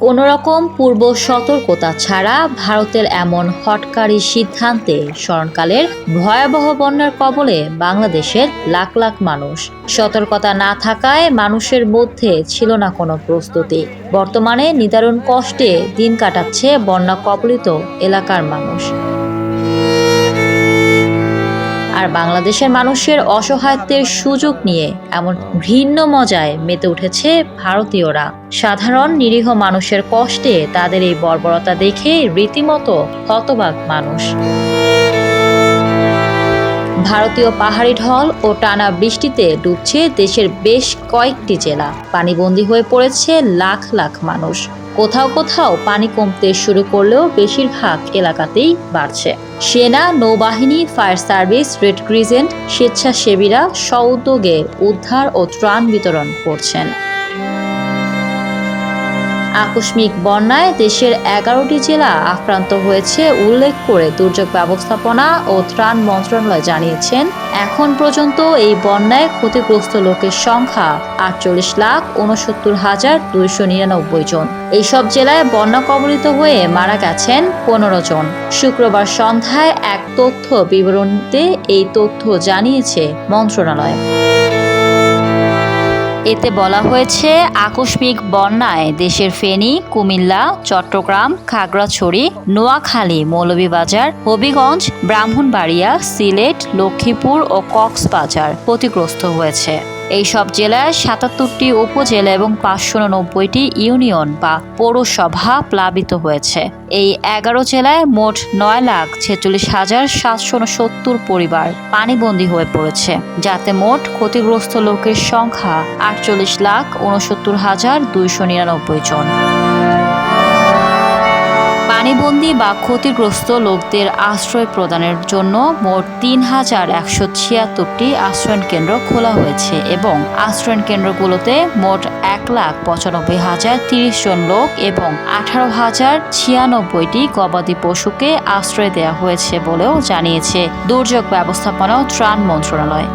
কোনোরকম পূর্ব সতর্কতা ছাড়া ভারতের এমন হঠকারী সিদ্ধান্তে স্মরণকালের ভয়াবহ বন্যার কবলে বাংলাদেশের লাখ লাখ মানুষ। সতর্কতা না থাকায় মানুষের মধ্যে ছিল না কোনো প্রস্তুতি। বর্তমানে নিদারুণ কষ্টে দিন কাটাচ্ছে বন্যা কবলিত এলাকার মানুষ। আর বাংলাদেশের মানুষের অসহায়ত্বের সুযোগ নিয়ে এমন ঘৃণ্য মজায় মেতে উঠেছে ভারতীয়রা। সাধারণ নিরীহ মানুষের কষ্টে তাদের এই বর্বরতা দেখে রীতিমতো হতবাক মানুষ। ভারতীয় পাহাড়ি ঢল ও টানা বৃষ্টিতে ডুবছে দেশের বেশ কয়েকটি জেলা। পানিবন্দী হয়ে পড়েছে লাখ লাখ মানুষ। কোথাও কোথাও পানি কমতে শুরু করলেও বেশিরভাগ এলাকাতেই বাড়ছে। সেনা, নৌবাহিনী, ফায়ার সার্ভিস, রেড ক্রিসেন্ট স্বেচ্ছাসেবীরা স্বউদ্যোগে উদ্ধার ও ত্রাণ বিতরণ করছেন। আকস্মিক বন্যায় দেশের 11টি জেলা আক্রান্ত হয়েছে উল্লেখ করে দুর্যোগ ব্যবস্থাপনা ও ত্রাণ মন্ত্রণালয় জানিয়েছেন, এখন পর্যন্ত এই বন্যায় ক্ষতিগ্রস্ত লোকের সংখ্যা 48,69,299 জন। এইসব জেলায় বন্যা কবলিত হয়ে মারা গেছেন 15 জন। শুক্রবার সন্ধ্যায় এক তথ্য বিবরণীতে এই তথ্য জানিয়েছে মন্ত্রণালয়। এতে বলা হয়েছে, আকস্মিক বন্যায় দেশের ফেনী, কুমিল্লা, চট্টগ্রাম, খাগড়াছড়ি, নোয়াখালী, মৌলভীবাজার, হবিগঞ্জ, ব্রাহ্মণবাড়িয়া, সিলেট, লক্ষ্মীপুর ও কক্সবাজার ক্ষতিগ্রস্ত হয়েছে। এই সব জেলায় 77টি উপজেলা এবং 590টি ইউনিয়ন বা পৌরসভা প্লাবিত হয়েছে। এই 11 জেলায় মোট 9,46,769 পরিবার পানিবন্দী হয়ে পড়েছে, যাতে মোট ক্ষতিগ্রস্ত লোকের সংখ্যা 48,69,299 জন। পানিবন্দী বা ক্ষতিগ্রস্ত লোকদের আশ্রয় প্রদানের জন্য মোট 3,176টি আশ্রয়ণ কেন্দ্র খোলা হয়েছে এবং আশ্রয়ণ কেন্দ্রগুলোতে মোট 1,95,030 জন লোক এবং 18,096টি গবাদি পশুকে আশ্রয় দেওয়া হয়েছে বলেও জানিয়েছে দুর্যোগ ব্যবস্থাপনা ও ত্রাণ মন্ত্রণালয়।